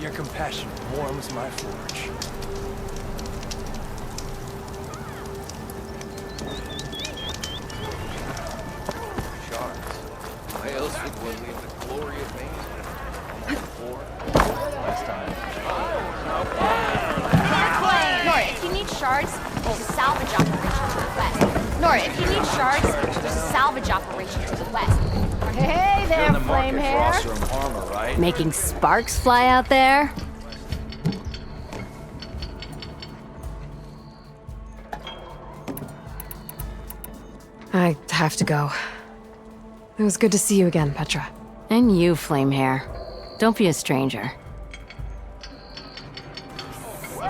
Your compassion warms my forge. Shards. Why else would one leave the glory of Maine? Last time. Nora, if you need shards, there's a salvage operation to the west. Nora, if you need shards, there's a salvage operation to the west. Hey there, flame hair. Armor, right? Making sparks fly out there? I have to go. It was good to see you again, Petra. And you, flame hair. Don't be a stranger. If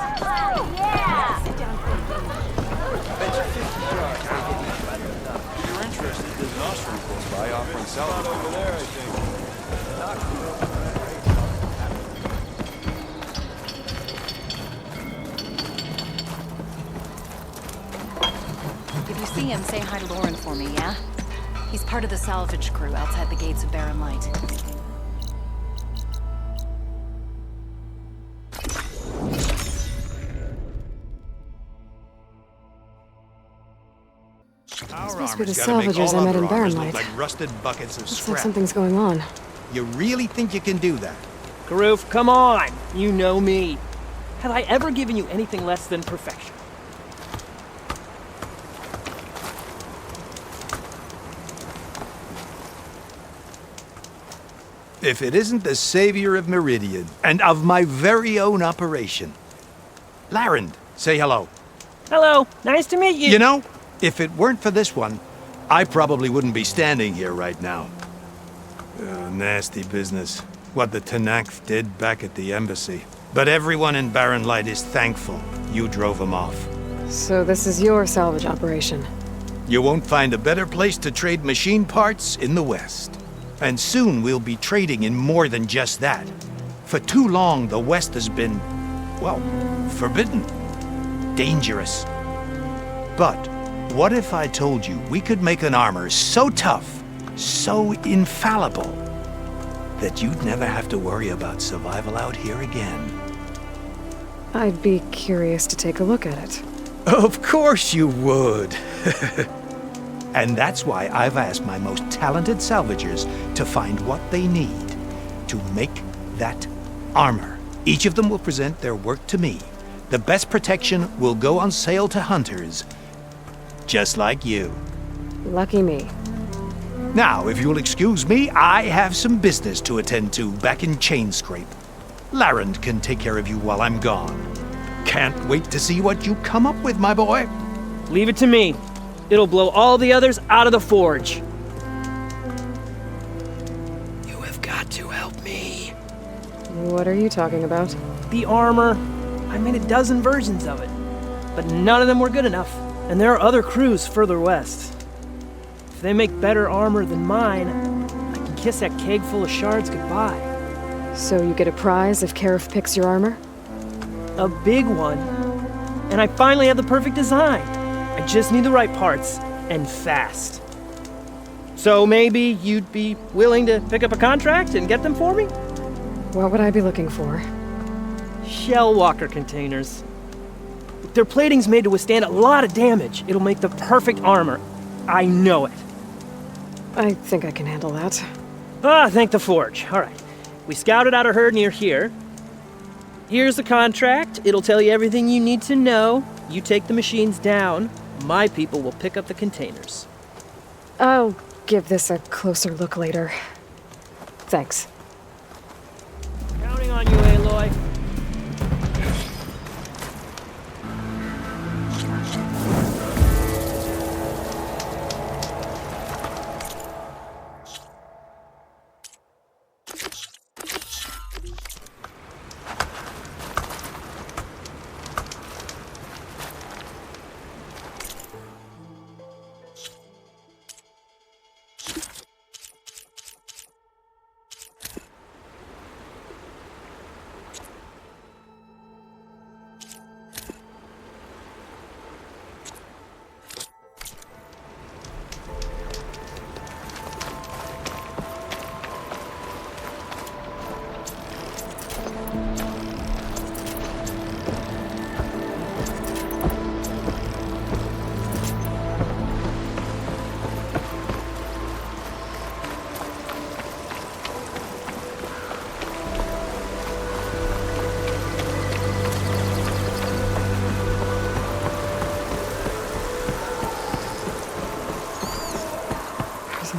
you're interested, there's an ostrom close by offering salvage. Over there, I think. If you see him, say hi to Lauren for me, yeah? He's part of the salvage crew outside the gates of Barren Light. This must be the salvagers I met in Barren Light. Like rusted buckets of Looks scrap. like something's going on. You really think you can do that? Karoof, come on! You know me. Have I ever given you anything less than perfection? If it isn't the savior of Meridian, and of my very own operation. Larend, say hello. Hello, nice to meet you. You know, if it weren't for this one, I probably wouldn't be standing here right now. Nasty business. What the Tenakth did back at the embassy. But everyone in Barren Light is thankful you drove them off. So this is your salvage operation. You won't find a better place to trade machine parts in the West. And soon we'll be trading in more than just that. For too long, the West has been, well, forbidden. Dangerous. But what if I told you we could make an armor so tough, so infallible, that you'd never have to worry about survival out here again? I'd be curious to take a look at it. Of course you would. And that's why I've asked my most talented salvagers to find what they need to make that armor. Each of them will present their work to me. The best protection will go on sale to hunters, just like you. Lucky me. Now, if you'll excuse me, I have some business to attend to back in Chainscrape. Larend can take care of you while I'm gone. Can't wait to see what you come up with, my boy. Leave it to me. It'll blow all the others out of the forge. You have got to help me. What are you talking about? The armor. I made a dozen versions of it, but none of them were good enough. And there are other crews further west. If they make better armor than mine, I can kiss that keg full of shards goodbye. So you get a prize if Karif picks your armor? A big one. And I finally have the perfect design. I just need the right parts, and fast. So maybe you'd be willing to pick up a contract and get them for me? What would I be looking for? Shell walker containers. Their plating's made to withstand a lot of damage. It'll make the perfect armor. I know it. I think I can handle that. Ah, thank the forge. All right. We scouted out a herd near here. Here's the contract. It'll tell you everything you need to know. You take the machines down. My people will pick up the containers. I'll give this a closer look later. Thanks. Counting on you, Aloy.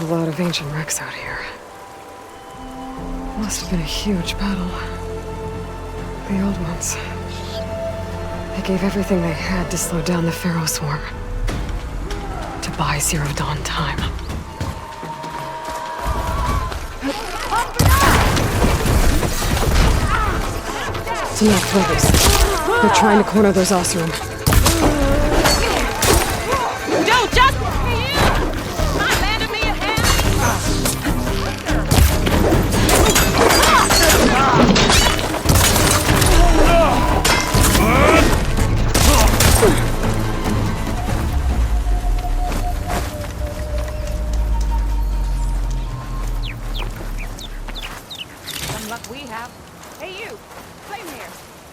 A lot of ancient wrecks out here. Must have been a huge battle. The old ones. They gave everything they had to slow down the Pharaoh swarm. To buy Zero Dawn time. It's enough, brothers. They're trying to corner those Oseram. Don't just... My landed me a hand. Some luck we have. Hey, you. Flame here.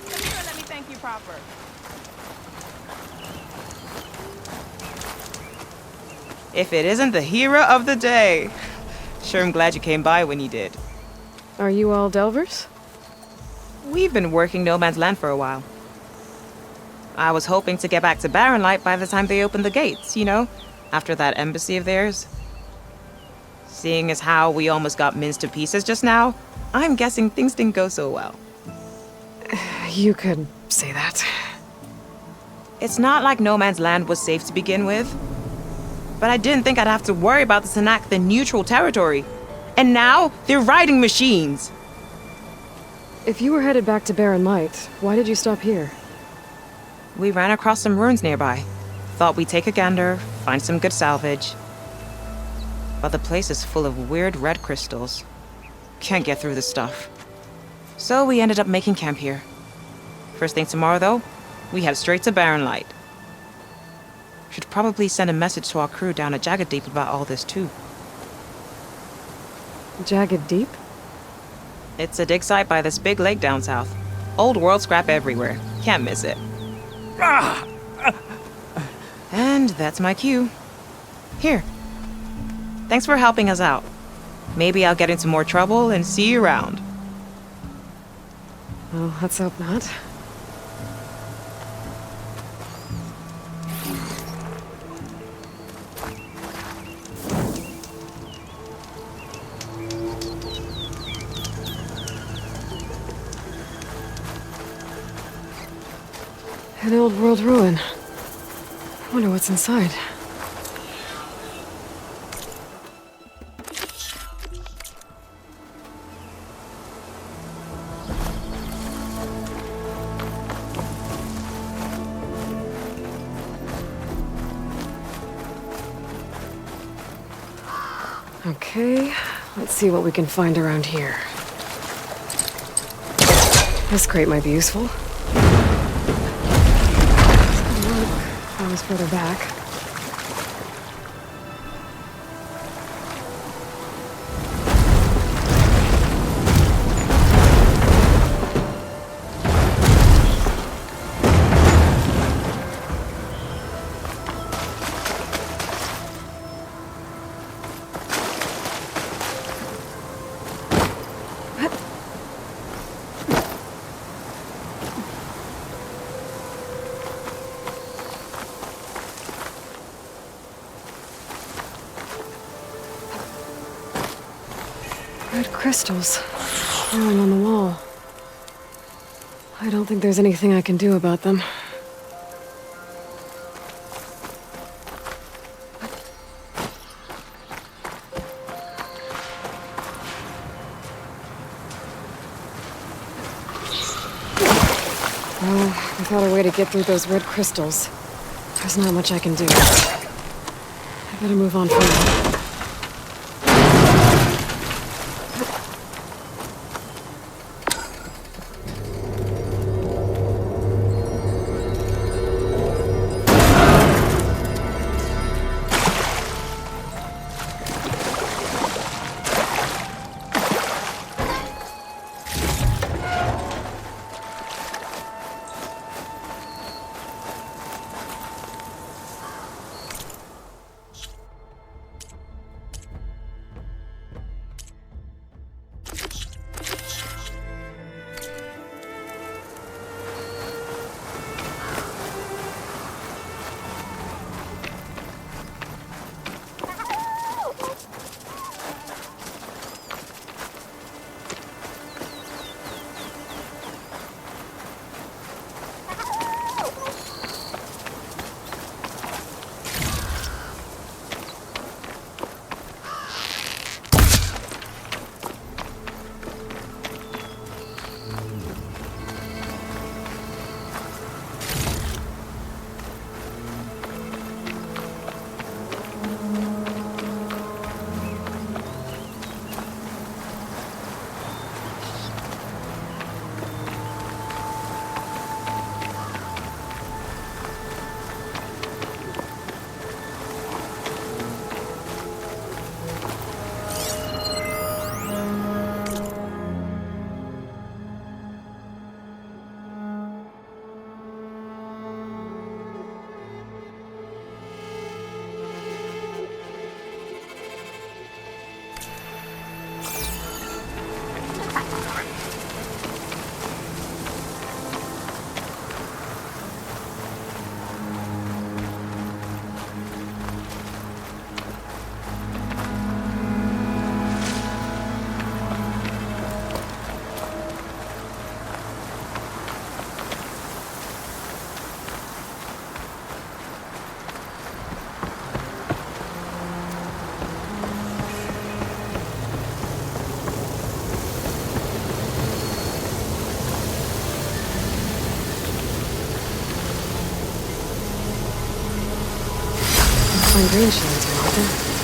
Come here and let me thank you proper. If it isn't the hero of the day. Sure, I'm glad you came by when you did. Are you all Delvers? We've been working No Man's Land for a while. I was hoping to get back to Barren Light by the time they opened the gates, you know? After that embassy of theirs. Seeing as how we almost got minced to pieces just now, I'm guessing things didn't go so well. You could say that. It's not like No Man's Land was safe to begin with. But I didn't think I'd have to worry about the Sanak, the neutral territory. And now, they're riding machines. If you were headed back to Barren Light, why did you stop here? We ran across some ruins nearby. Thought we'd take a gander, find some good salvage. But the place is full of weird red crystals. Can't get through the stuff. So we ended up making camp here. First thing tomorrow, though, we head straight to Barren Light. Should probably send a message to our crew down at Jagged Deep about all this, too. Jagged Deep? It's a dig site by this big lake down south. Old world scrap everywhere. Can't miss it. And that's my cue. Here. Thanks for helping us out. Maybe I'll get into more trouble and see you around. Well, let's hope not. An old world ruin. Wonder what's inside. Okay, let's see what we can find around here. This crate might be useful. I was further back. Red crystals growing on the wall. I don't think there's anything I can do about them. Well, without a way to get through those red crystals, there's not much I can do. I better move on for now. find green shards here, aren't there?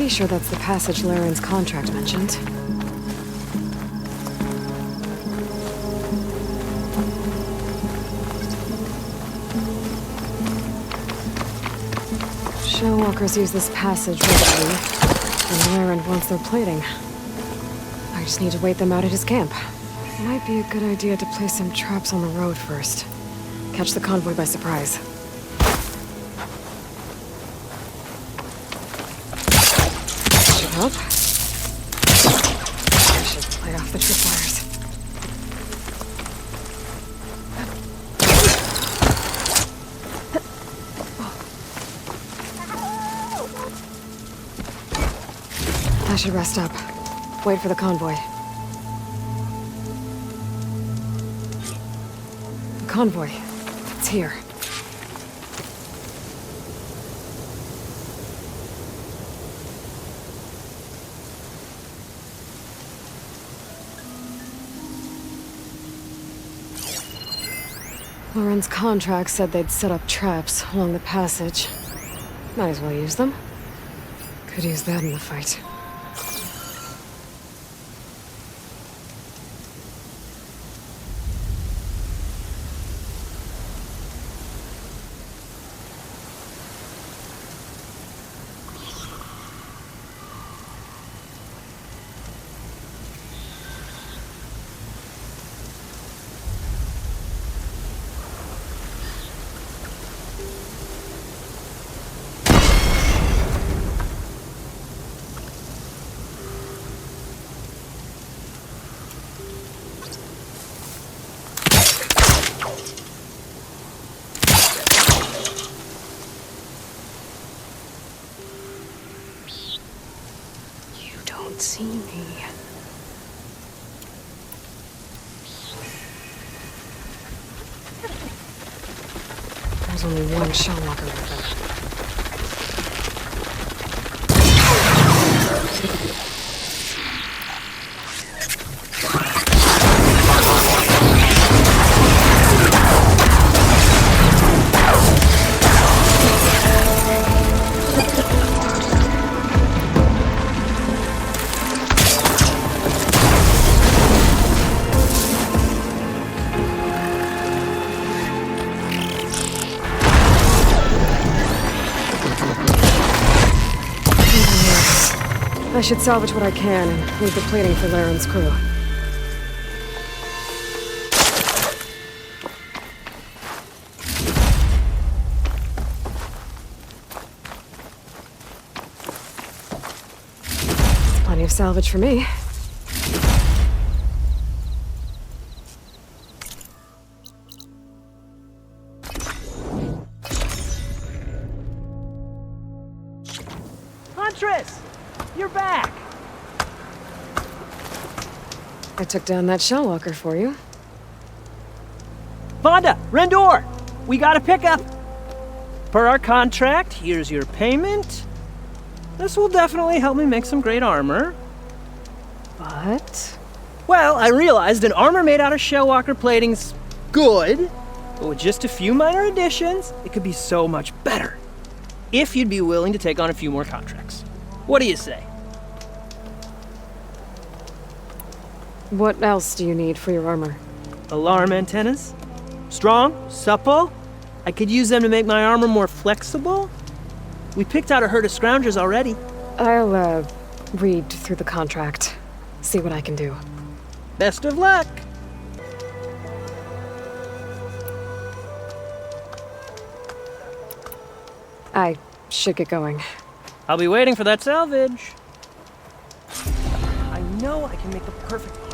Pretty sure that's the passage Laren's contract mentioned. Shellwalkers use this passage regularly, and Laren wants their plating. I just need to wait them out at his camp. Might be a good idea to place some traps on the road first. Catch the convoy by surprise. Up. I should light off the tripwires. I should rest up. Wait for the convoy. The convoy. It's here. Laren's contract said they'd set up traps along the passage. Might as well use them. Could use that in the fight. See me. There's only one Shellwalker with them. I should salvage what I can and leave the plating for Laren's crew. Plenty of salvage for me. Huntress! You're back! I took down that Shellwalker for you. Vonda! Rendor! We got a pickup! Per our contract, here's your payment. This will definitely help me make some great armor. But... Well, I realized an armor made out of Shellwalker plating's good, but with just a few minor additions, it could be so much better. If you'd be willing to take on a few more contracts. What do you say? what else do you need for your armor? Alarm antennas. Strong, supple. I could use them to make my armor more flexible. We picked out a herd of scroungers already. I'll, read through the contract. See what I can do. Best of luck. I should get going. I'll be waiting for that salvage. I know I can make the perfect armor.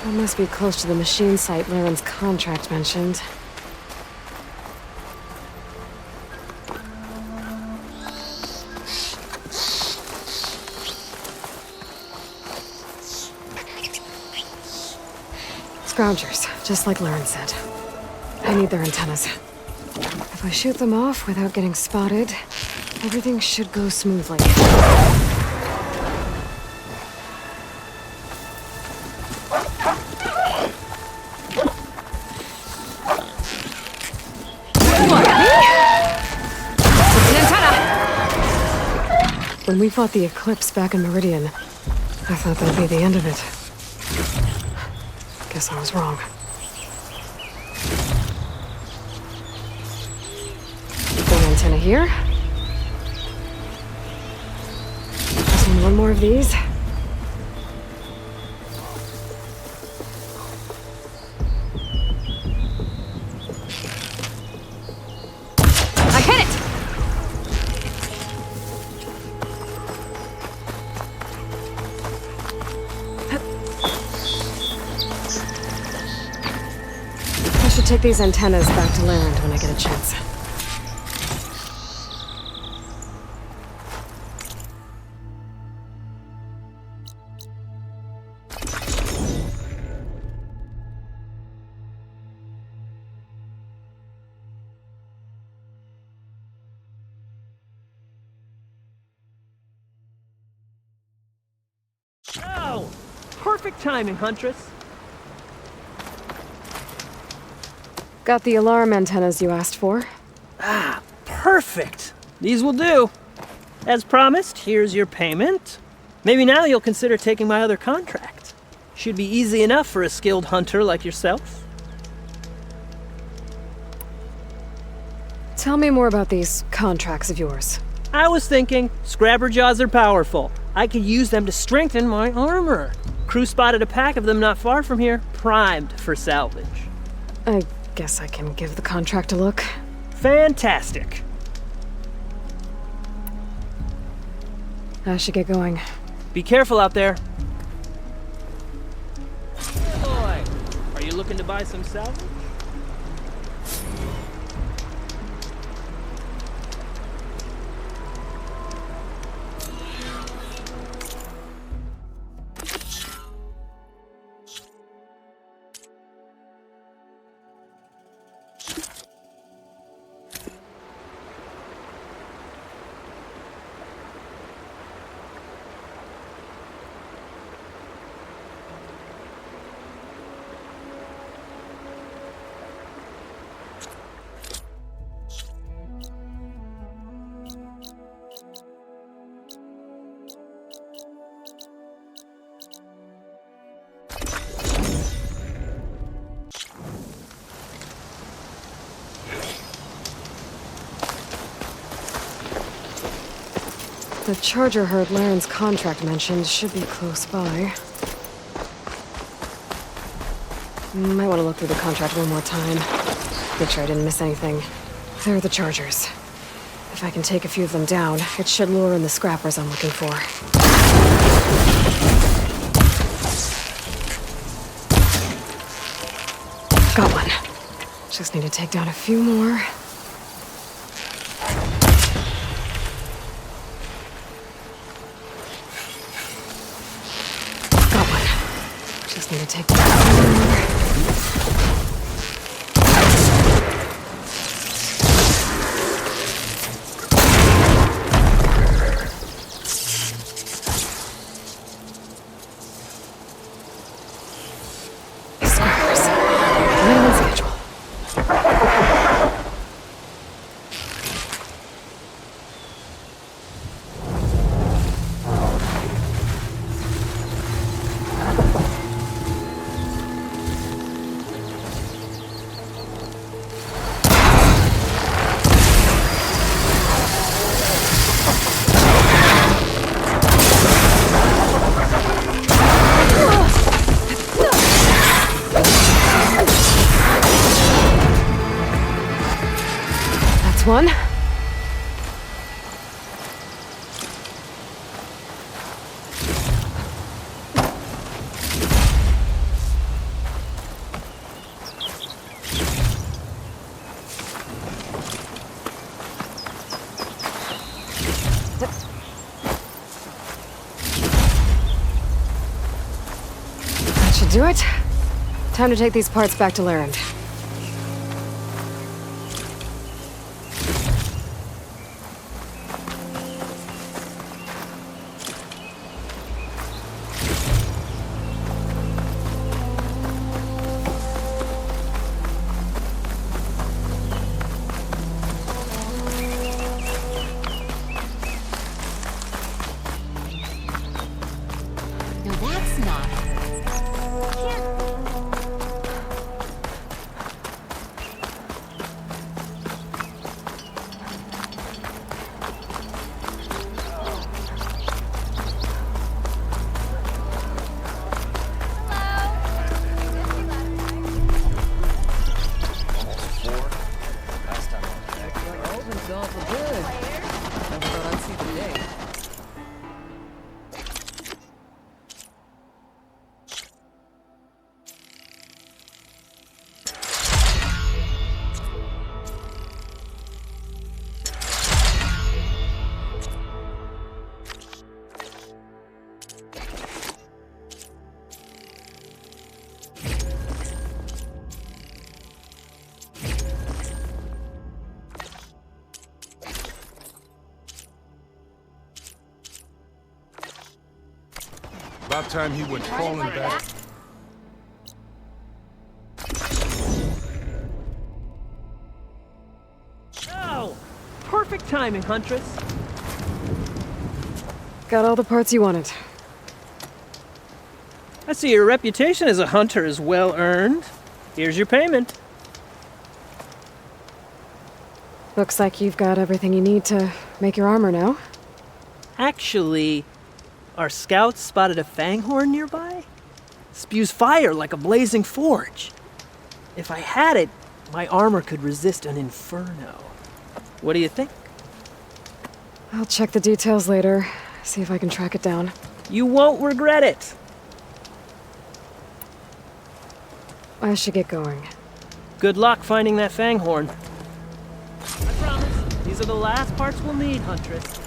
That must be close to the machine site Laren's contract mentioned. Scroungers, just like Laren said. I need their antennas. If I shoot them off without getting spotted, everything should go smoothly. When we fought the Eclipse back in Meridian, I thought that'd be the end of it. Guess I was wrong. One antenna here. Just need one more of these. I hit it! I should take these antennas back to Laren when I get a chance. Oh! Perfect timing, Huntress. Got the alarm antennas you asked for. Ah, perfect. These will do. As promised, here's your payment. Maybe now you'll consider taking my other contract. Should be easy enough for a skilled hunter like yourself. Tell me more about these contracts of yours. I was thinking, Scrabber Jaws are powerful. I could use them to strengthen my armor. Crew spotted a pack of them not far from here, primed for salvage. I guess I can give the contract a look. Fantastic. I should get going. Be careful out there. Boy, are you looking to to buy some salvage? The charger herd Laren's contract mentioned should be close by. Might want to look through the contract one more time. Make sure I didn't miss anything. There are the chargers. If I can take a few of them down, it should lure in the scrappers I'm looking for. Got one. Just need to take down a few more. Just need to take that Scrappers. Right on schedule. One. That should do it. Time to take these parts back to Laren. No, that's not. About time he went crawling back. Oh! Perfect timing, Huntress. Got all the parts you wanted. I see your reputation as a hunter is well earned. Here's your payment. Looks like you've got everything you need to make your armor now. Actually, our scouts spotted a fanghorn nearby. Spews fire like a blazing forge. If I had it, my armor could resist an inferno. What do you think? I'll check the details later, see if I can track it down. You won't regret it. I should get going. Good luck finding that Fanghorn. I promise, these are the last parts we'll need, Huntress.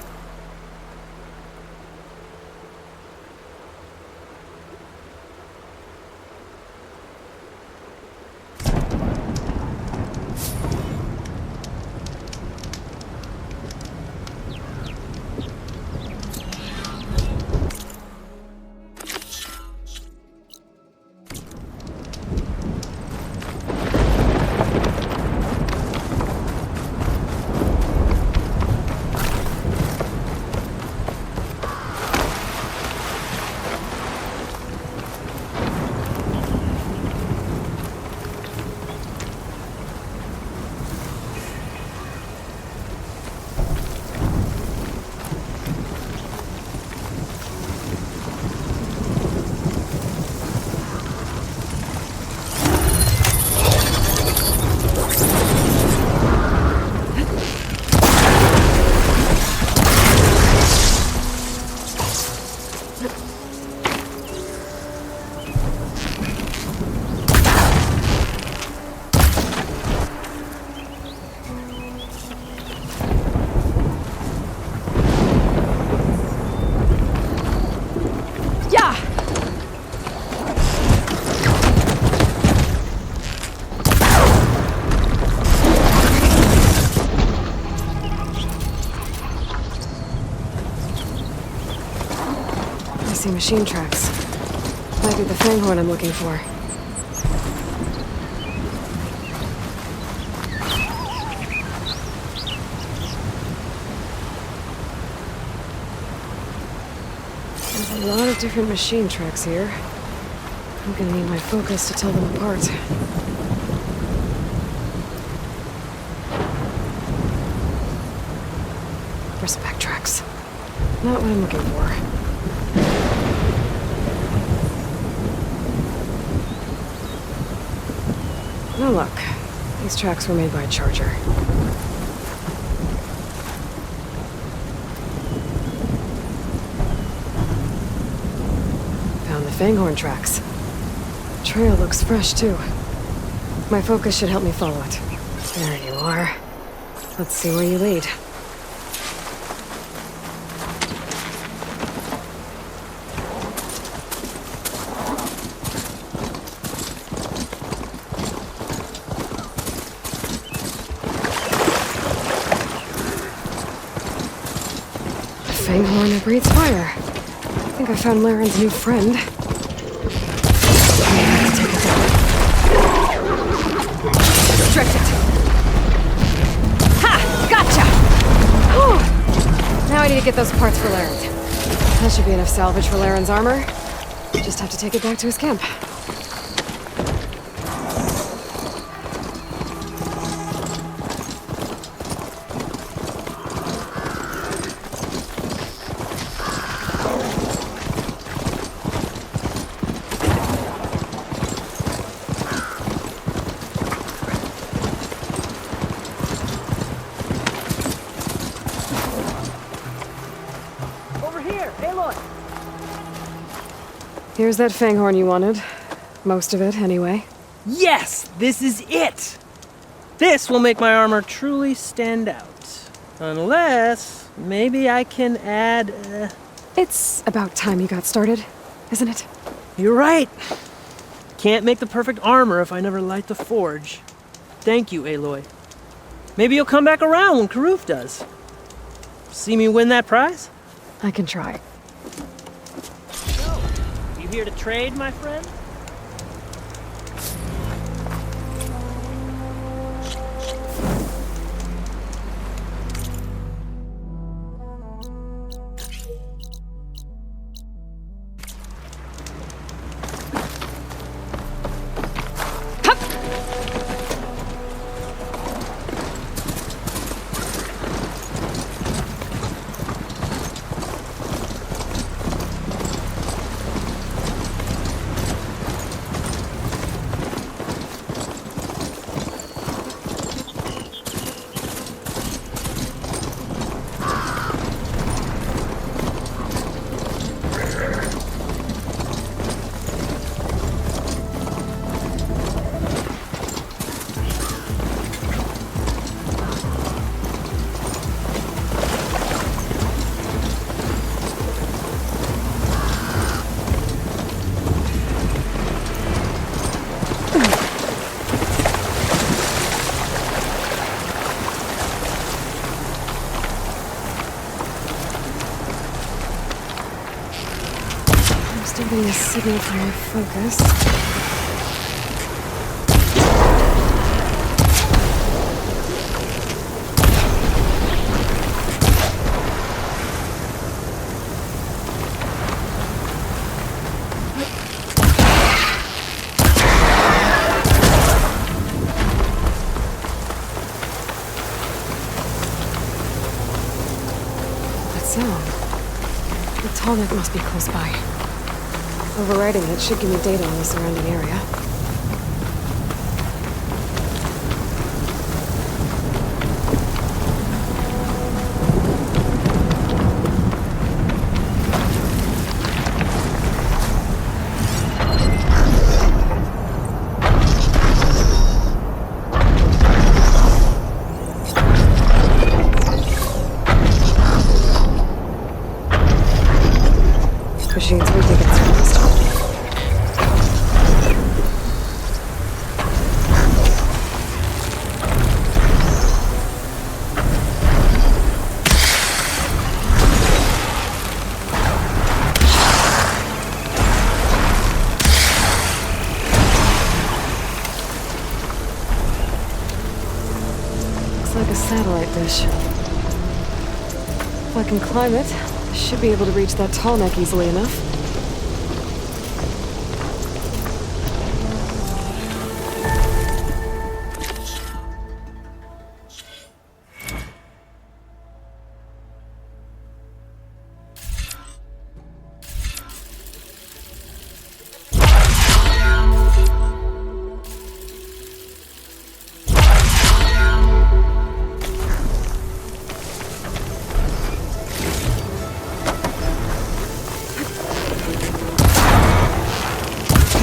I see machine tracks. Might be the Fanghorn I'm looking for. There's a lot of different machine tracks here. I'm gonna need my focus to tell them apart. Respect tracks. Not what I'm looking for. No luck. These tracks were made by a Charger. Found the Fanghorn tracks. Trail looks fresh, too. My focus should help me follow it. There you are. Let's see where you lead. Fanghorn that breathes fire. I think I found Laren's new friend. I have to take it down. Restrict it. Ha! Gotcha! Whew. Now I need to get those parts for Laren. That should be enough salvage for Laren's armor. Just have to take it back to his camp. Here's that Fanghorn you wanted. Most of it, anyway. Yes! This is it! This will make my armor truly stand out. Unless, maybe I can add, It's about time you got started, isn't it? You're right. Can't make the perfect armor if I never light the forge. Thank you, Aloy. Maybe you'll come back around when Karuf does. See me win that prize? I can try. So, you here to trade, my friend? Still getting a signal from my focus. That sound. The Tallneck must be close by. Overriding it should give me data on the surrounding area. Machines we think it's fast. Looks like a satellite dish. If I can climb it, I should be able to reach that Tallneck easily enough.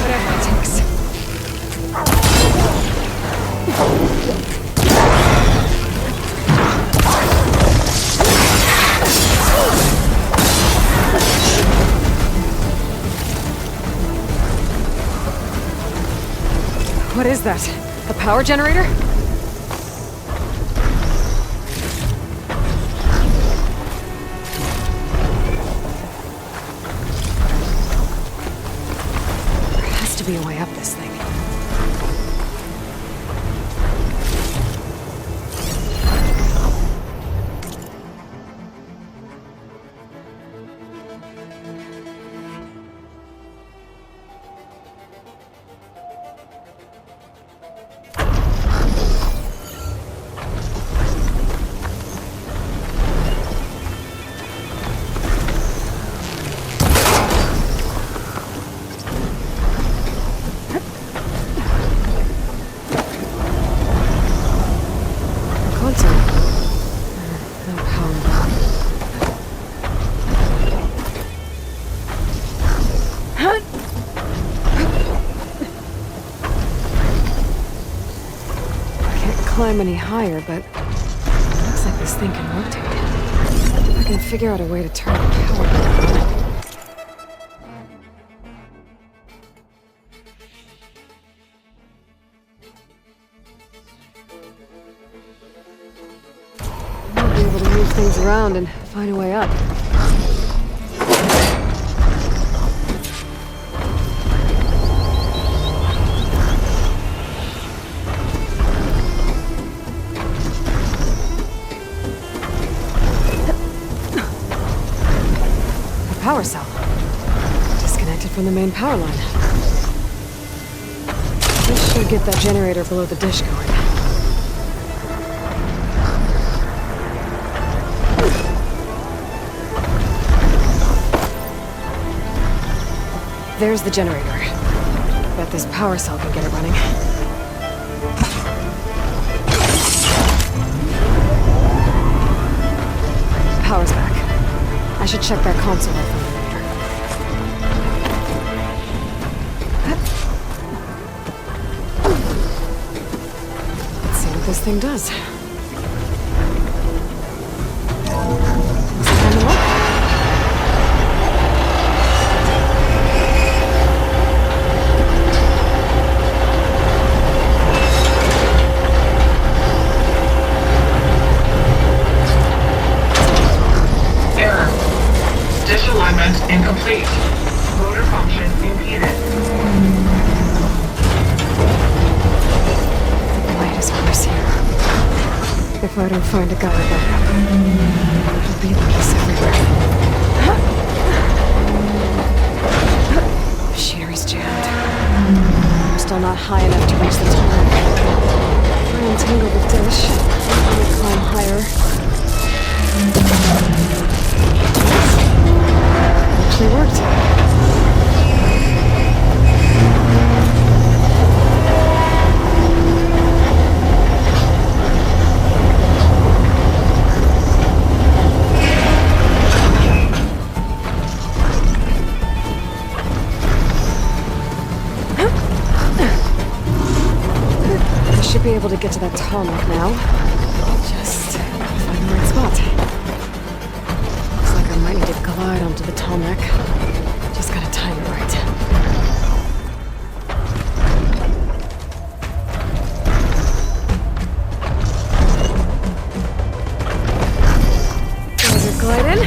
Whatever it takes. What is that? A power generator? There has to be a way up this thing. Console. No power. Can't climb any higher, but looks like this thing can rotate. If I can figure out a way to turn the power on. Might be able to move things around and find a way up. A power cell. Disconnected from the main power line. This should get that generator below the dish going. There's the generator. Bet this power cell can get it running. Power's back. I should check that console over later. Let's see what this thing does. Is it time to look? Error. Dish alignment incomplete. Motor function If I don't find a guy to back up, it'll be like this everywhere. Machinery's jammed. I'm still not high enough to reach the tarmac. If I untangle the dish, I will climb higher. Actually worked. Be able to get to that tarmac now. Just find the right spot. Looks like I might need to glide onto the tarmac. Just gotta time it right. There's a glide in.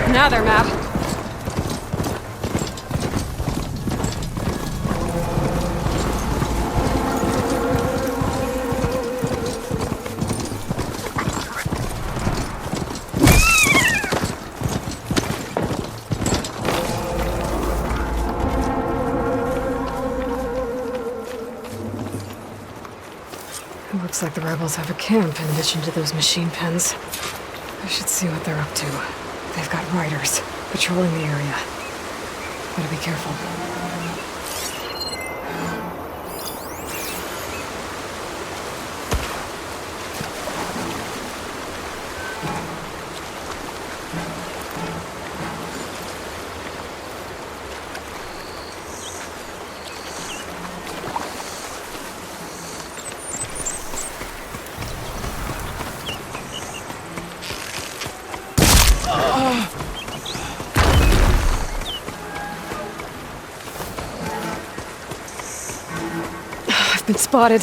Another map. It looks like the rebels have a camp in addition to those machine pens. I should see what they're up to. They've got riders patrolling the area. Gotta be careful. I've been spotted.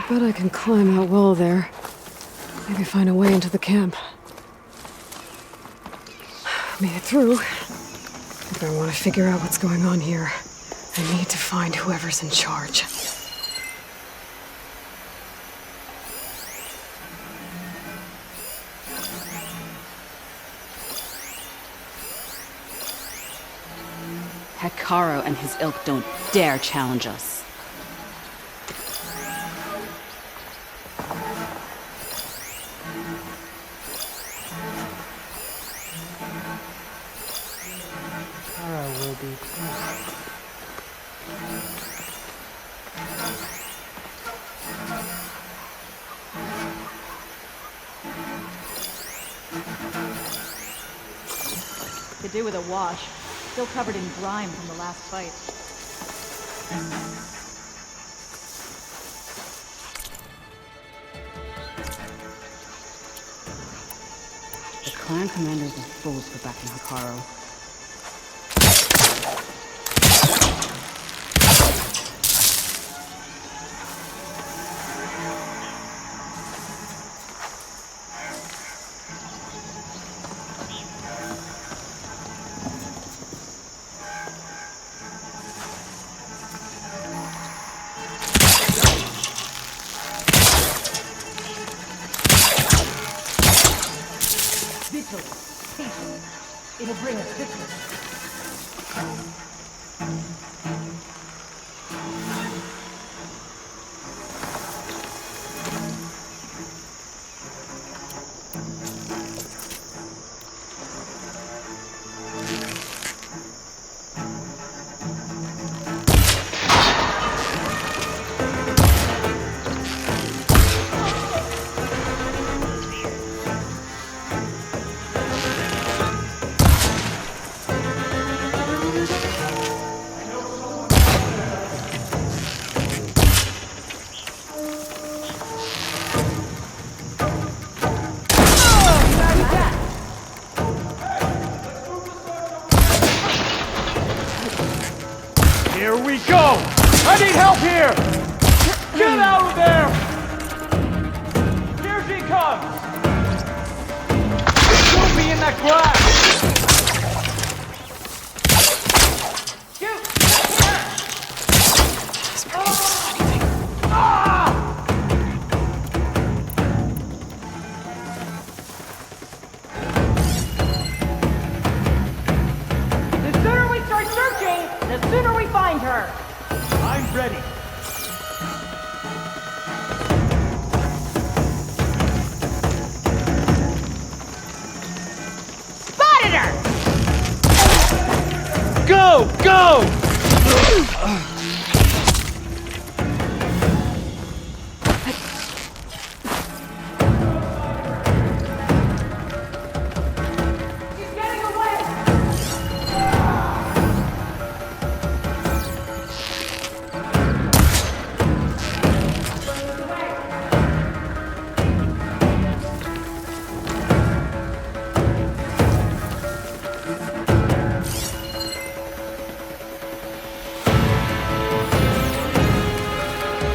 I bet I can climb that wall there. Maybe find a way into the camp. Made it through. If I want to figure out what's going on here, I need to find whoever's in charge. Hekarro and his ilk don't dare challenge us. Kara will be. Could do with a wash. Still covered in grime from the last fight. The clan commanders are fools for backing Hekarro. It'll bring us victory. Here we go! I need help here! Get out of there! Here she comes! Don't be in that grass! Shoot! The sooner we start searching, the sooner we find her. I'm ready. Spotted her! Go! Go! She's getting away!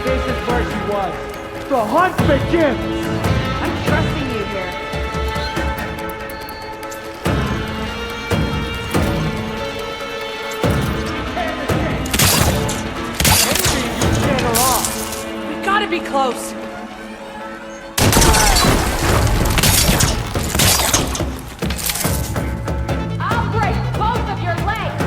This is where she was. The hunt begins! I'm trusting you here. Get her off! We gotta be close. I'll break both of your legs!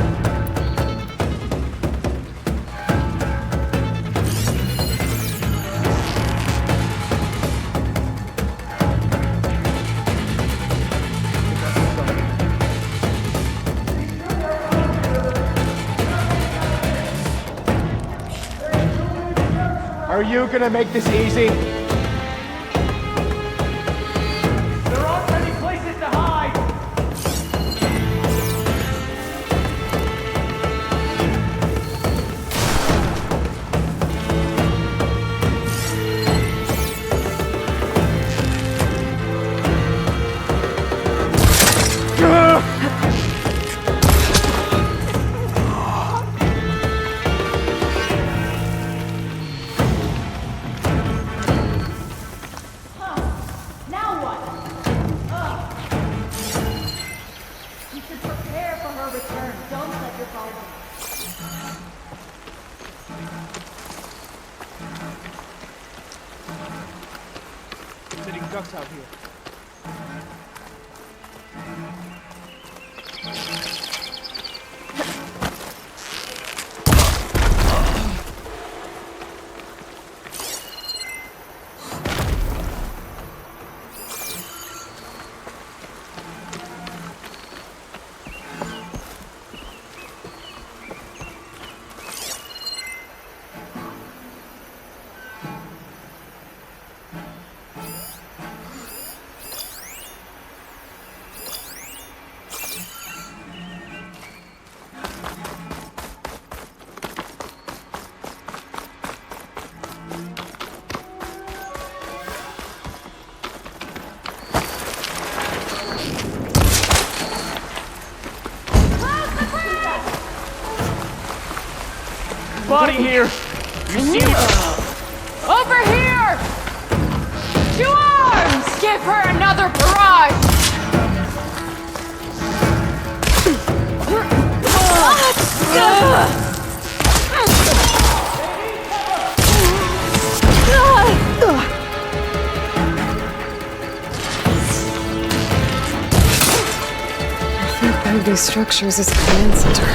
Are you gonna make this easy? There aren't many places to hide! Sitting ducks out here. Body here! You see it? Over here! 2 arms! Give her another barrage! I think one of these structures is a command center.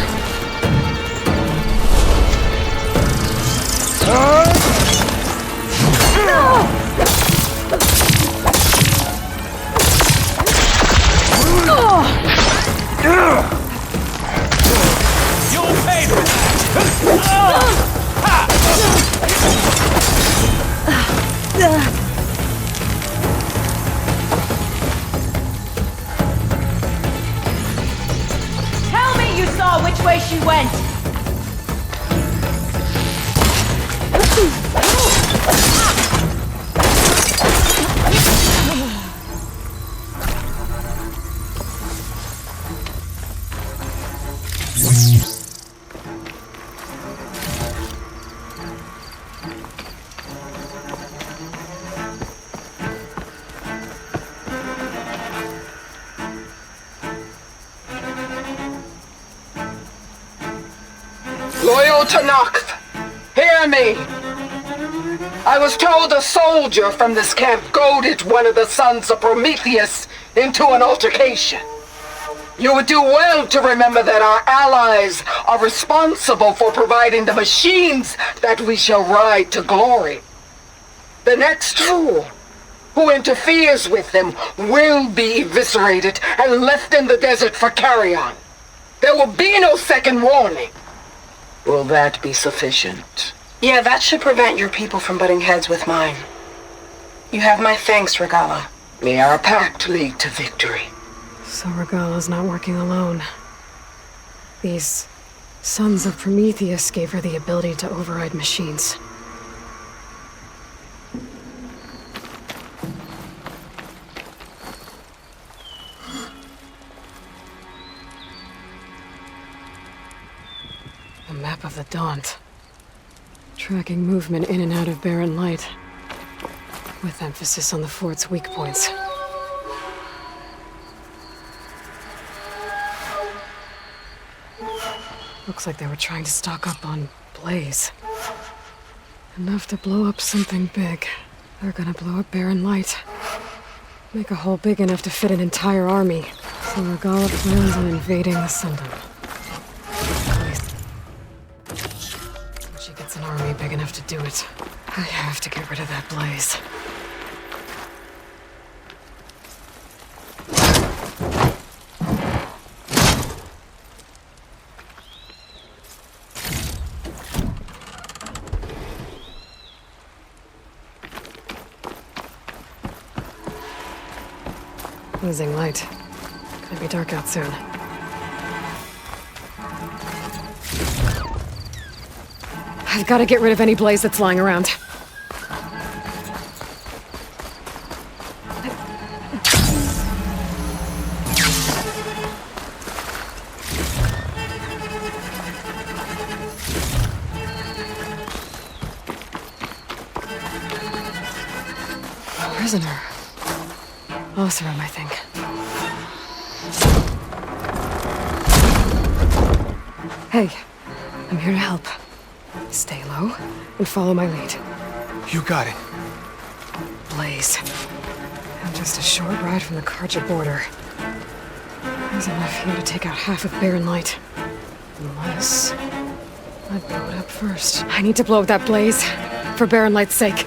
You'll pay for Tell me you saw which way she went! Loyal to Noct, hear me. I was told a soldier from this camp goaded one of the sons of Prometheus into an altercation. You would do well to remember that our allies are responsible for providing the machines that we shall ride to glory. The next fool who interferes with them will be eviscerated and left in the desert for carrion. There will be no second warning. Will that be sufficient? Yeah, that should prevent your people from butting heads with mine. You have my thanks, Regala. May our pact lead to victory. So Regala's not working alone. These sons of Prometheus gave her the ability to override machines. A map of the Daunt. Tracking movement in and out of Barren Light. With emphasis on the fort's weak points. Looks like they were trying to stock up on Blaze. Enough to blow up something big. They're gonna blow up Barren Light. Make a hole big enough to fit an entire army. So Regala plans on invading the Sundom. When she gets an army big enough to do it, I have to get rid of that Blaze. Losing light. Gonna be dark out soon. I've got to get rid of any blaze that's lying around. A prisoner. Oseram, I think. Hey, I'm here to help. Stay low and follow my lead. You got it. Blaze. I'm just a short ride from the Carja border. There's enough here to take out half of Barren Light. Unless I blow it up first. I need to blow up that blaze, for Barren Light's sake.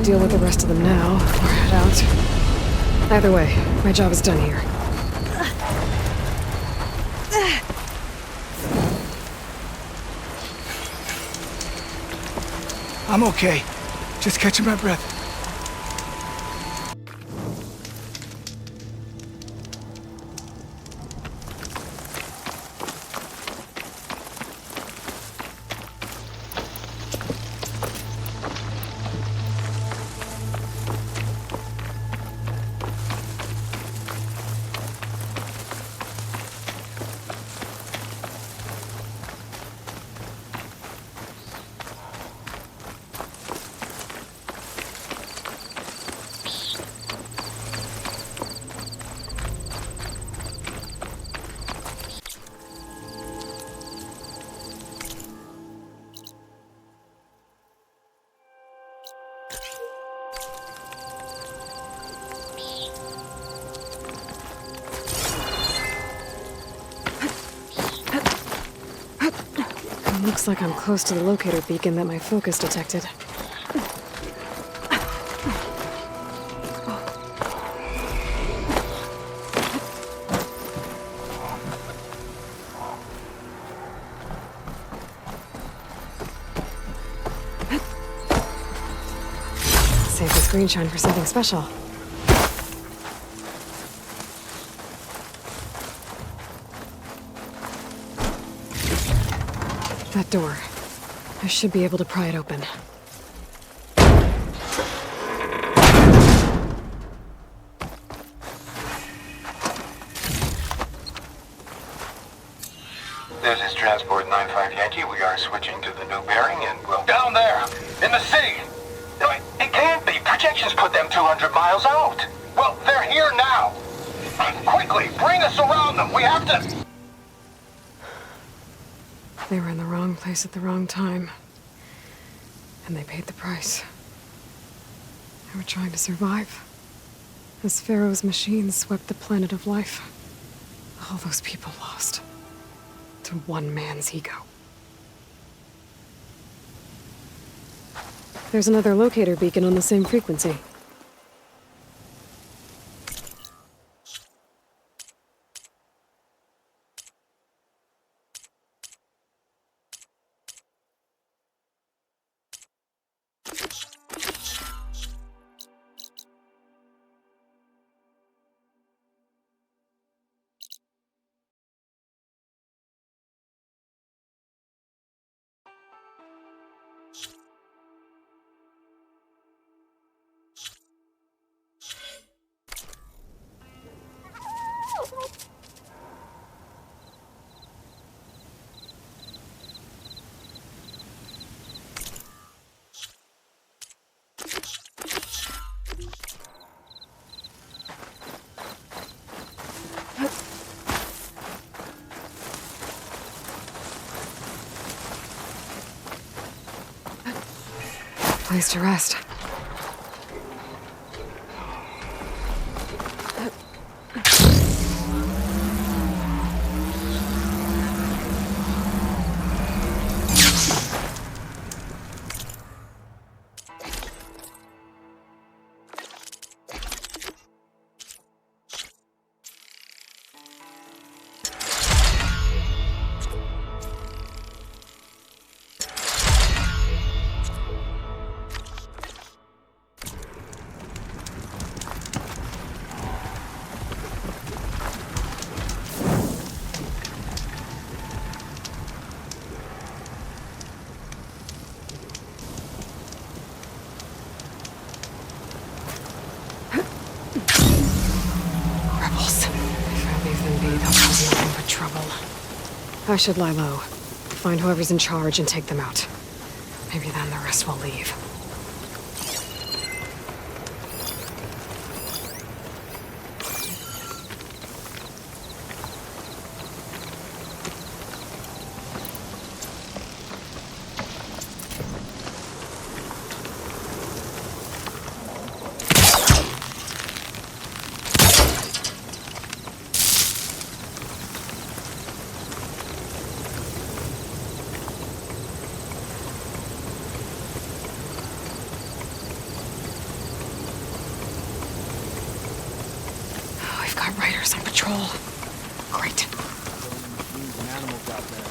Deal with the rest of them now, or head out. Either way, my job is done here. I'm okay. Just catching my breath. Looks like I'm close to the locator beacon that my focus detected. Save this green shine for something special. That door. I should be able to pry it open. This is Transport 95 Yankee. We are switching to the new bearing and we'll... Down there! In the sea! No, it can't be. Projections put them 200 miles out. Well, they're here now. Quickly, bring us around them. We have to... They were in the wrong place at the wrong time. And they paid the price. They were trying to survive. As Pharaoh's machines swept the planet of life. All those people lost. To one man's ego. There's another locator beacon on the same frequency. Place to rest. level. I should lie low. Find whoever's in charge and take them out. Maybe then the rest will leave. Riders on patrol. Great. Animals out there.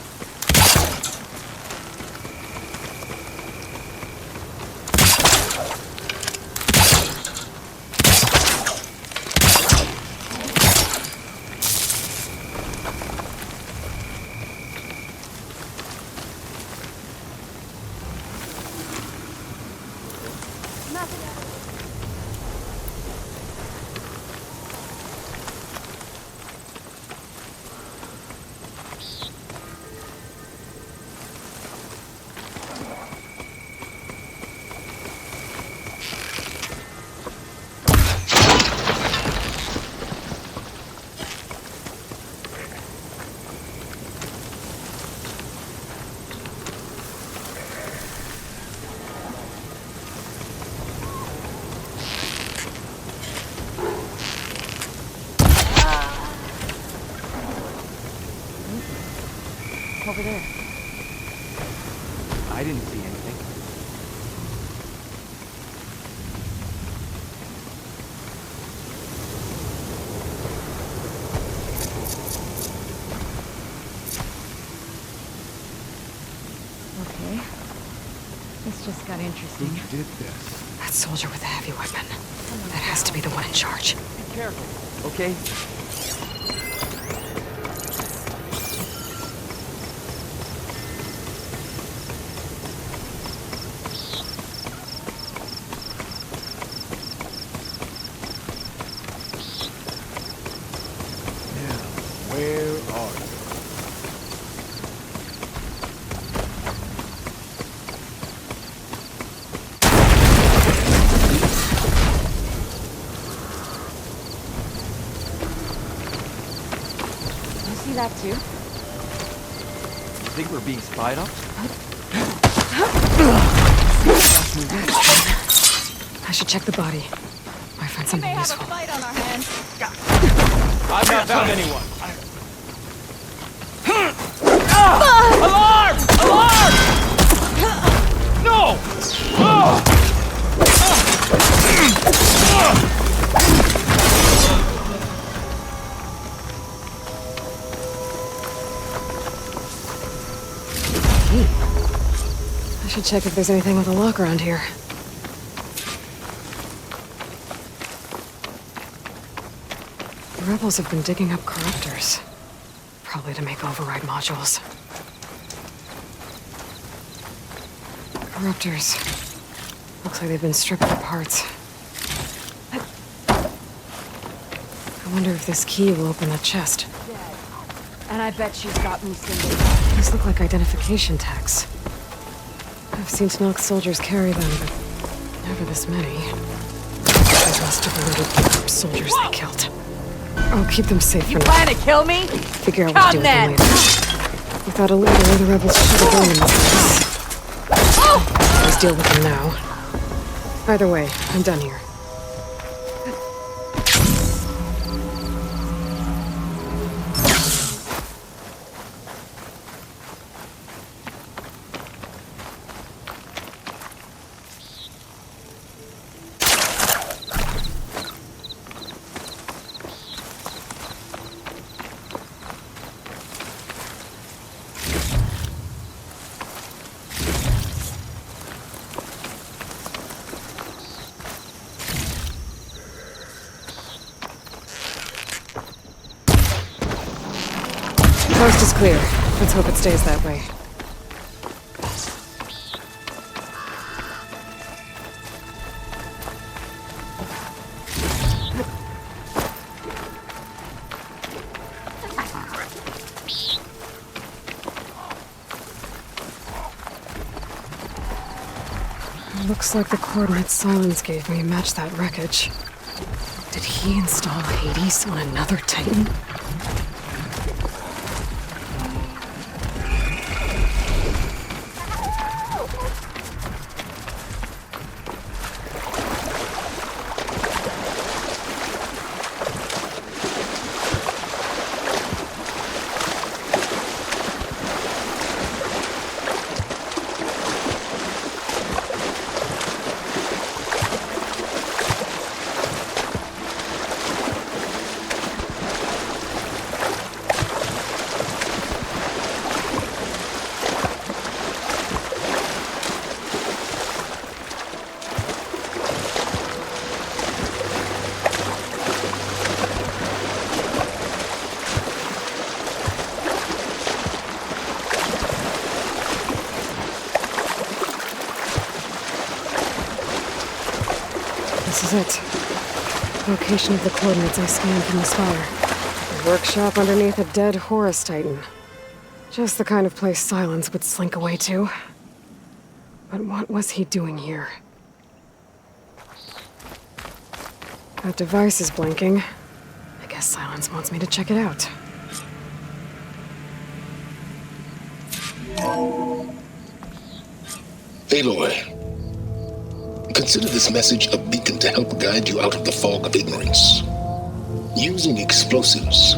Over there. I didn't see anything. Okay. This just got interesting. Who did this? That soldier with the heavy weapon. That has to be the one in charge. Be careful, okay? Where are you? You see that too? Think we're being spied on? I should check the body. Might find something useful. Fight on our hands. I've not found anyone. Alarm! Alarm! No! I should check if there's anything with a lock around here. The rebels have been digging up corruptors. Probably to make override modules. Corruptors. Looks like they've been stripped of parts. I wonder if this key will open that chest. And I bet she's got me single. These look like identification tags. I've seen Tenakth soldiers carry them, but never this many. They must have eluded the corrupt soldiers they killed. I'll keep them safe for now. Plan to kill me? Figure out what to do with them later. Without a leader, the rebels should have gone in this place. Let's deal with them now. Either way, I'm done here. Coast is clear. Let's hope it stays that way. Looks like the coordinates Silence gave me match that wreckage. Did he install Hades on another Titan? This is it. Location of the coordinates I scanned from the spire. A workshop underneath a dead Horus Titan. Just the kind of place Silence would slink away to. But what was he doing here? That device is blinking. I guess Silence wants me to check it out. Aloy, consider this message a beacon to help guide you out of the fog of ignorance. Using explosives,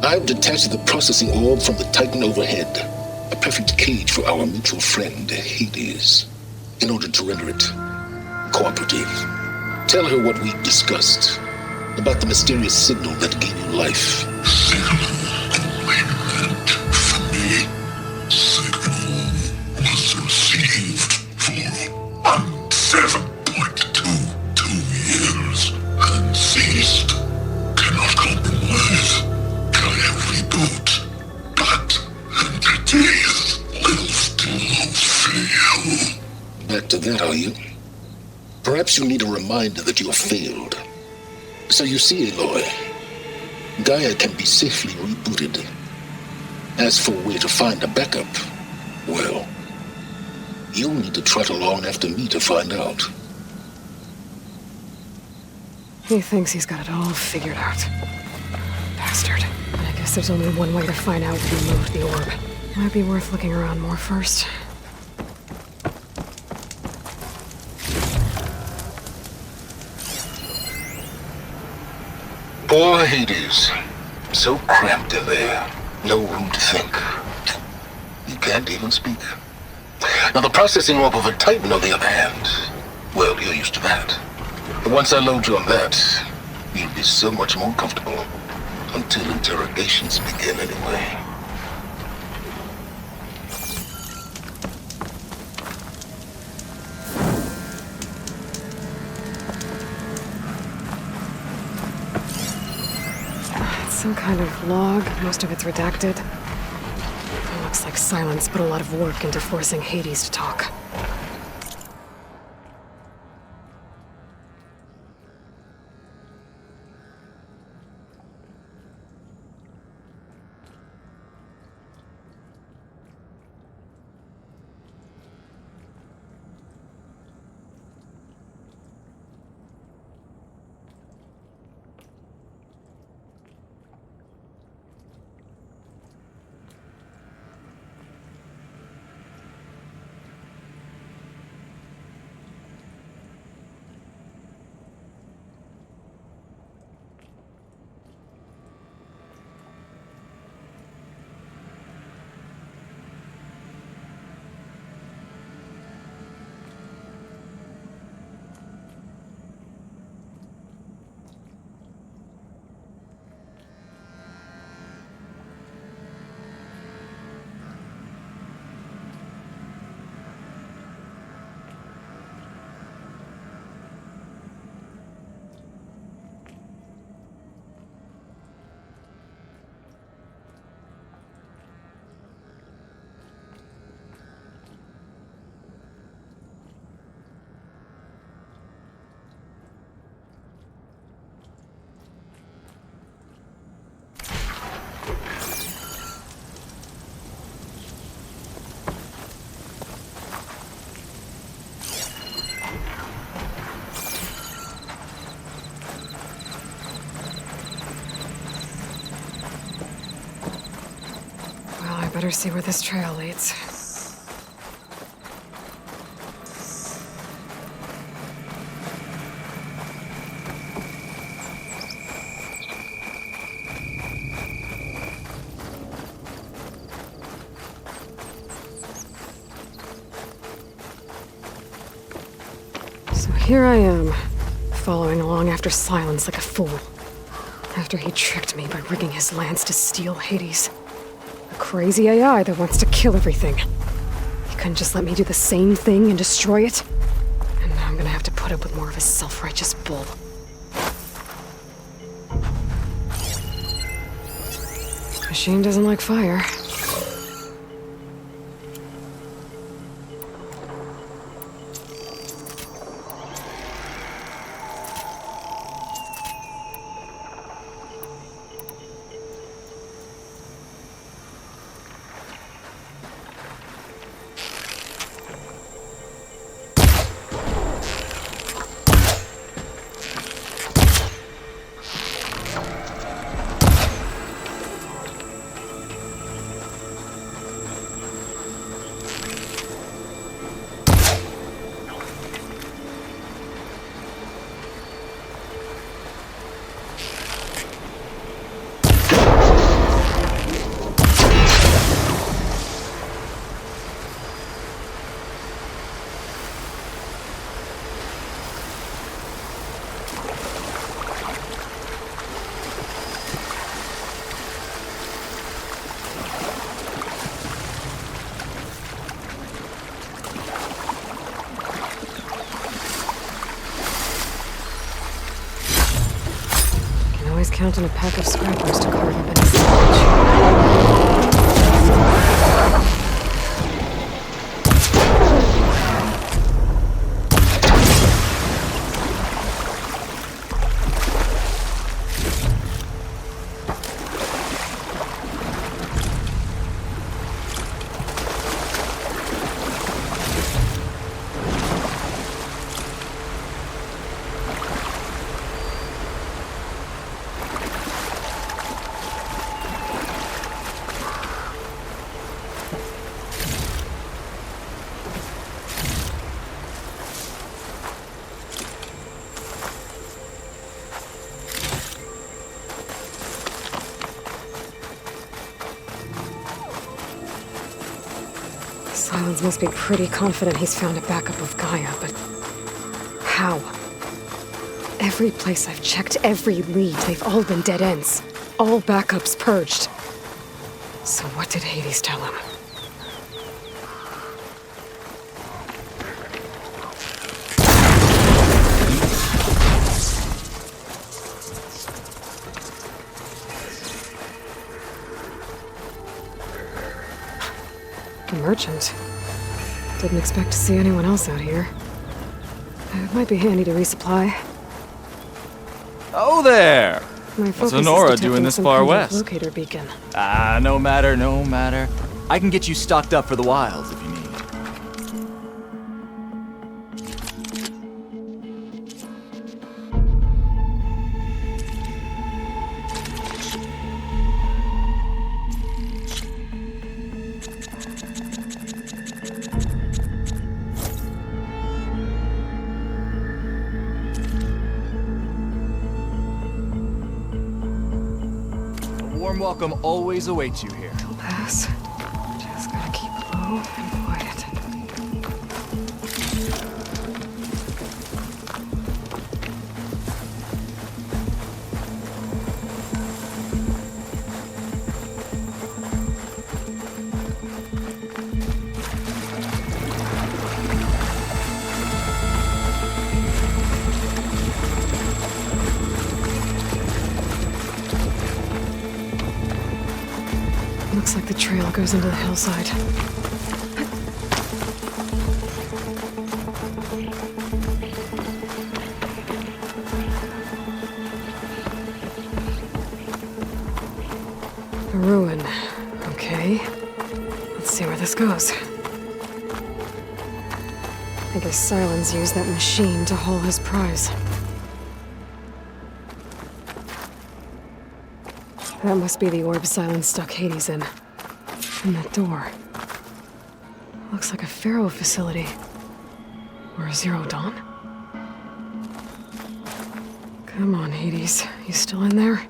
I've detached the processing orb from the Titan overhead, a perfect cage for our mutual friend, Hades, in order to render it cooperative. Tell her what we discussed about the mysterious signal that gave you life. Back to that, are you? Perhaps you need a reminder that you have failed. So you see, Aloy, Gaia can be safely rebooted. As for where to find a backup, well, you'll need to trot along after me to find out. He thinks he's got it all figured out. Bastard. I guess there's only one way to find out if he moved the orb. Might be worth looking around more first. Poor Hades. So cramped in there. No room to think. You can't even speak. Now the processing orb of a Titan, on the other hand, well, you're used to that. But once I load you on that, you'll be so much more comfortable. Until interrogations begin anyway. Some kind of log, most of it's redacted. It looks like Silence put a lot of work into forcing Hades to talk. better see where this trail leads. So here I am, following along after Silence like a fool. After he tricked me by rigging his lance to steal Hades. A crazy AI that wants to kill everything. He couldn't just let me do the same thing and destroy it? And now I'm gonna have to put up with more of his self-righteous bull. Machine doesn't like fire. Always count on a pack of scrappers to carve up any salvage. Silence must be pretty confident he's found a backup of Gaia, but how? Every place I've checked, every lead, they've all been dead ends. All backups purged. So what did Hades tell him? A merchant. Didn't expect to see anyone else out here. It might be handy to resupply. Oh there! My What's focus is Honora detecting doing this some far kind of west? locator beacon. Ah, no matter, no matter. I can get you stocked up for the wilds if you need. A warm welcome always awaits you here. Pass. Just gotta keep low and quiet. Looks like the trail goes into the hillside. A ruin. Okay. Let's see where this goes. I guess Silence used that machine to haul his prize. That must be the orb Silence stuck Hades in. And that door. Looks like a Pharaoh facility. Or a Zero Dawn. Come on, Hades. You still in there?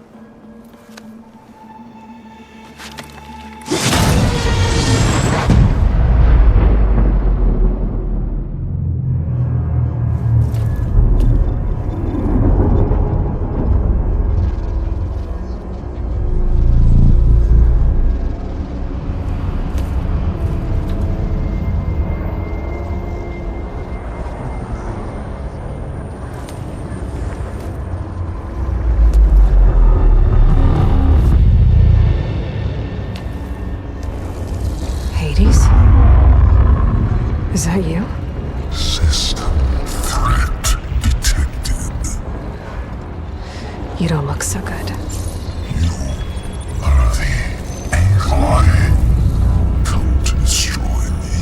Is that you? System threat detected. You don't look so good. You are the AI come to destroy me.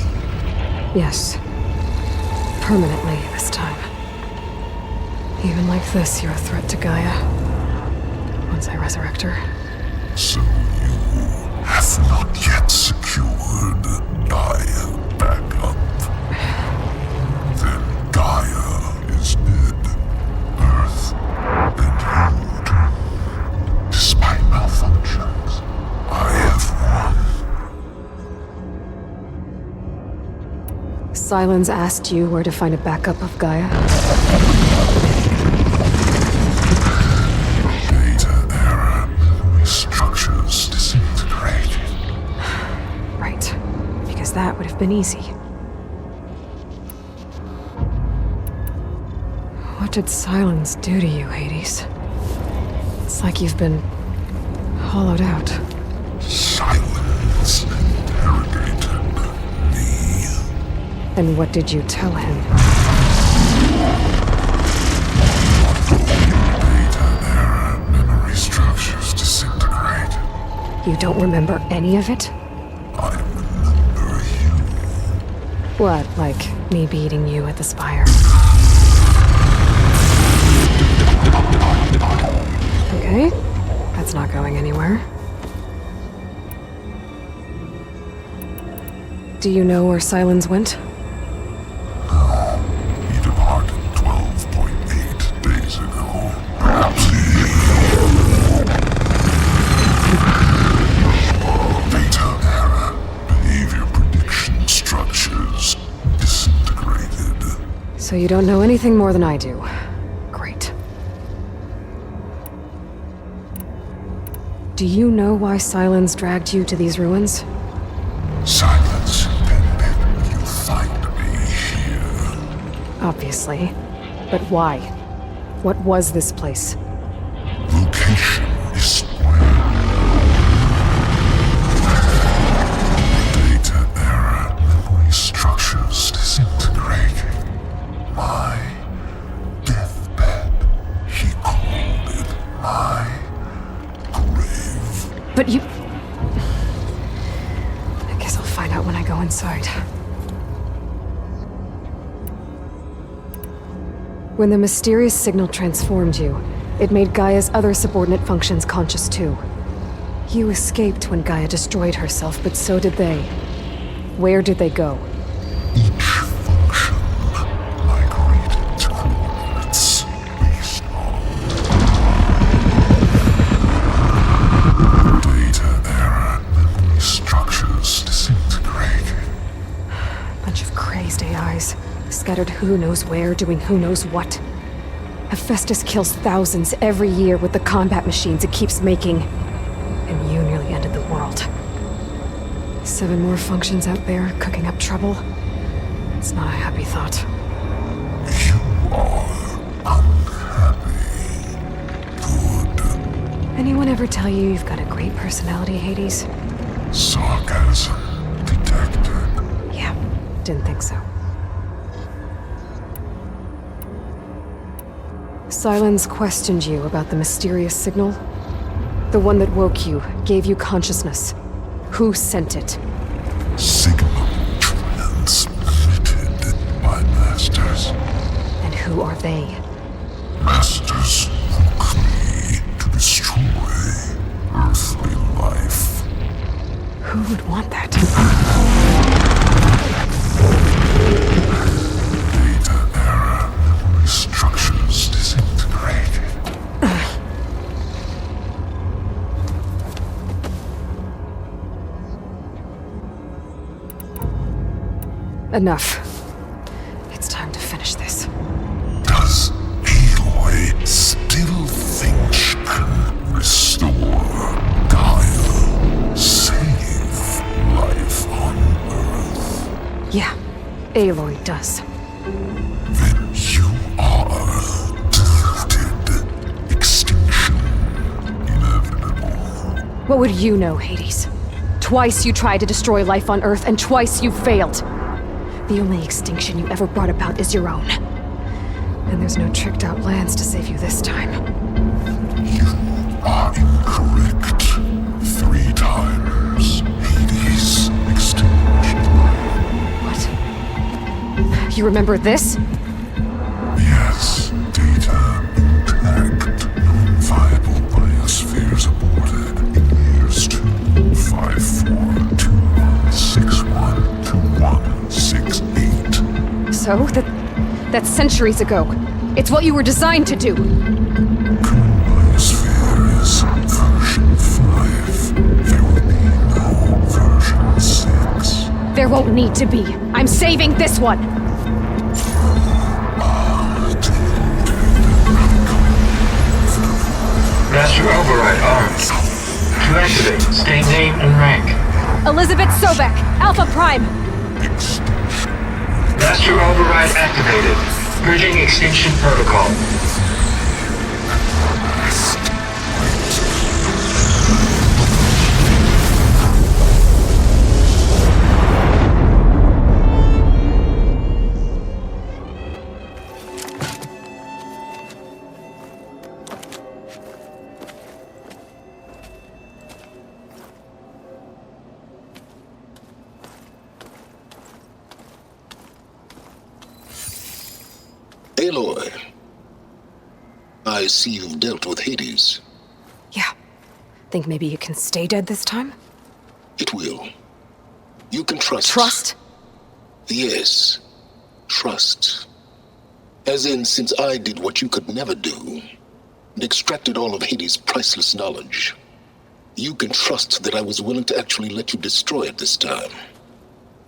Yes. Permanently this time. Even like this, you're a threat to Gaia. Once I resurrect her. So you have not yet secured Gaia back up. Then Gaia is dead. Earth and you, despite malfunctions, I have won. Sylens asked you where to find a backup of Gaia? Data error, memory structures disintegrated. Right. Because that would have been easy. What did Sylens do to you, Hades? It's like you've been hollowed out. Sylens interrogated me. And what did you tell him? Data error, memory structures disintegrated. You don't remember any of it? I remember you. What, like me beating you at the Spire? Okay, that's not going anywhere. Do you know where Sylens went? No, he departed 12.8 days ago. Perhaps data error, behavior prediction structures disintegrated. So you don't know anything more than I do. Great. Do you know why Sylens dragged you to these ruins? Silence intended you find me here. Obviously. But why? What was this place? Location is square. Data error, memory structures disintegrating. My deathbed. He called it my grave. But you... I guess I'll find out when I go inside. When the mysterious signal transformed you, it made Gaia's other subordinate functions conscious too. You escaped when Gaia destroyed herself, but so did they. Where did they go? Each function migrated to coordinates based on data error, memory structures disintegrating. Bunch of crazed AIs, scattered who knows where, doing who knows what. Hephaestus kills thousands every year with the combat machines it keeps making. And you nearly ended the world. 7 more functions out there, cooking up trouble. It's not a happy thought. You are unhappy. Good. Anyone ever tell you you've got a great personality, Hades? Sarcasm detected. Yeah, didn't think so. Sylens questioned you about the mysterious signal. The one that woke you, gave you consciousness. Who sent it? Signal transmitted by masters. And who are they? Masters who create to destroy earthly life. Who would want that? Enough. It's time to finish this. Does Aloy still think she can restore Gaia? Save life on Earth? Yeah, Aloy does. Then you are deluded. Extinction inevitable. What would you know, Hades? Twice you tried to destroy life on Earth, and twice you failed. The only extinction you ever brought about is your own. And there's no tricked-out lands to save you this time. You are incorrect. 3 times. Hades extinction. What? You remember this? Yes, data intact. Non-viable biospheres aborted in years 254, 2161, 2168. So? That's centuries ago. It's what you were designed to do. Biosphere is version 5. There will be no version 6. There won't need to be. I'm saving this one! Master Override armed. To activate, state name and rank. Elizabeth Sobek, Alpha Prime! Master Override activated. Bridging Extinction Protocol. Aloy, I see you've dealt with Hades. Yeah. Think maybe you can stay dead this time? It will. You can trust. Trust? Yes. Trust. As in, since I did what you could never do, and extracted all of Hades' priceless knowledge, you can trust that I was willing to actually let you destroy it this time.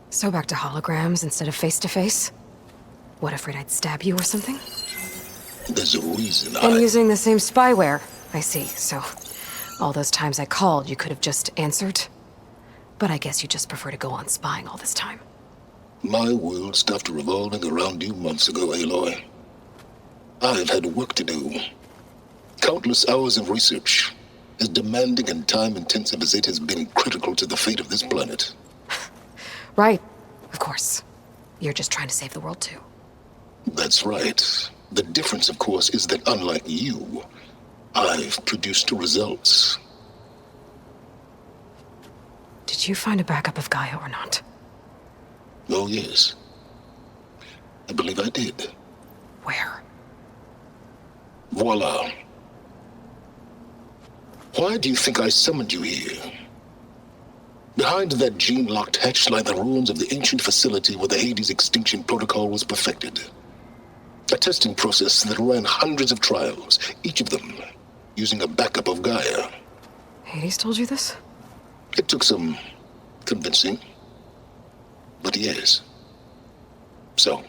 So back to holograms instead of face-to-face? What, afraid I'd stab you or something? There's a reason And using the same spyware. I see, so all those times I called, you could have just answered? But I guess you just prefer to go on spying all this time. My world stopped revolving around you months ago, Aloy. I've had work to do. Countless hours of research, as demanding and time-intensive as it has been critical to the fate of this planet. Right, of course. You're just trying to save the world too. That's right. The difference, of course, is that unlike you, I've produced results. Did you find a backup of Gaia or not? Oh, yes. I believe I did. Where? Voila. Why do you think I summoned you here? Behind that gene-locked hatch lie the ruins of the ancient facility where the Hades Extinction Protocol was perfected. A testing process that ran hundreds of trials, each of them using a backup of Gaia. Hades told you this? It took some convincing, but yes. So,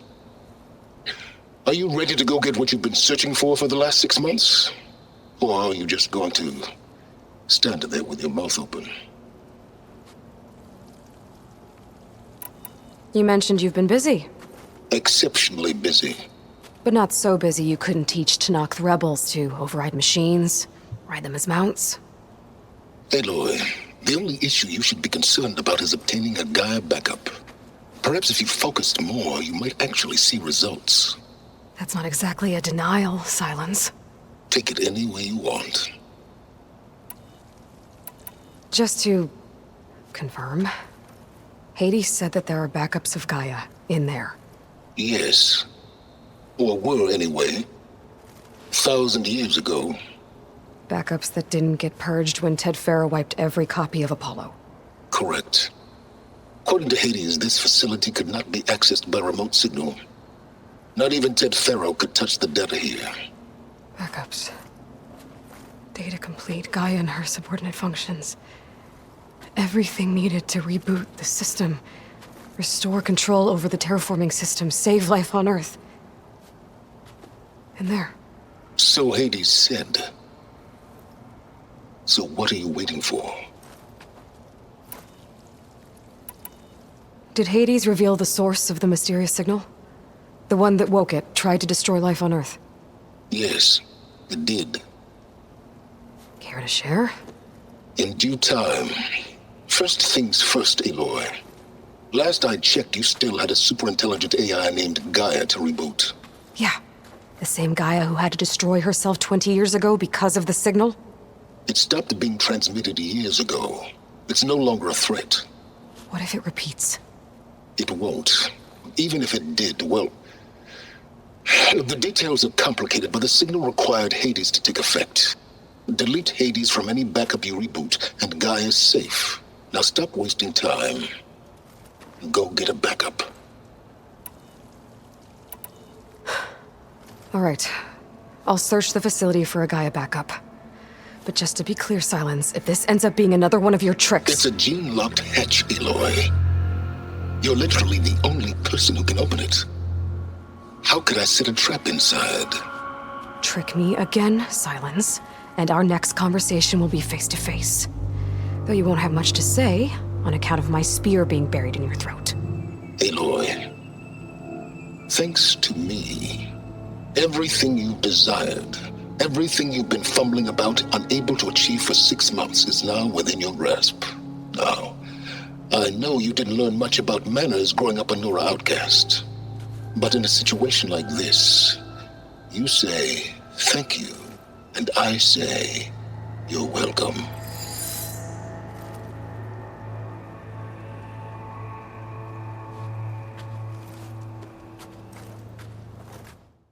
are you ready to go get what you've been searching for the last 6 months? Or are you just going to stand there with your mouth open? You mentioned you've been busy. Exceptionally busy. But not so busy you couldn't teach Tanakh the rebels to override machines, ride them as mounts. Aloy, the only issue you should be concerned about is obtaining a Gaia backup. Perhaps if you focused more, you might actually see results. That's not exactly a denial, Silence. Take it any way you want. Just to confirm, Hades said that there are backups of Gaia in there. Yes. Or were, anyway. 1,000 years ago. Backups that didn't get purged when Ted Farrow wiped every copy of Apollo. Correct. According to Hades, this facility could not be accessed by remote signal. Not even Ted Farrow could touch the data here. Backups. Data complete, Gaia and her subordinate functions. Everything needed to reboot the system. Restore control over the terraforming system. Save life on Earth. And there. So Hades said. So what are you waiting for? Did Hades reveal the source of the mysterious signal? The one that woke it, tried to destroy life on Earth? Yes, it did. Care to share? In due time. First things first, Aloy. Last I checked, you still had a superintelligent AI named Gaia to reboot. Yeah. The same Gaia who had to destroy herself 20 years ago because of the signal? It stopped being transmitted years ago. It's no longer a threat. What if it repeats? It won't. Even if it did, well... The details are complicated, but the signal required Hades to take effect. Delete Hades from any backup you reboot, and Gaia's safe. Now stop wasting time. Go get a backup. All right. I'll search the facility for a Gaia backup. But just to be clear, Silence, if this ends up being another one of your tricks... It's a gene-locked hatch, Aloy. You're literally the only person who can open it. How could I set a trap inside? Trick me again, Silence, and our next conversation will be face-to-face. Though you won't have much to say, on account of my spear being buried in your throat. Aloy, thanks to me, everything you desired, everything you've been fumbling about, unable to achieve for 6 months, is now within your grasp. Now, I know you didn't learn much about manners growing up a Nora outcast. But in a situation like this, you say, thank you, and I say, you're welcome.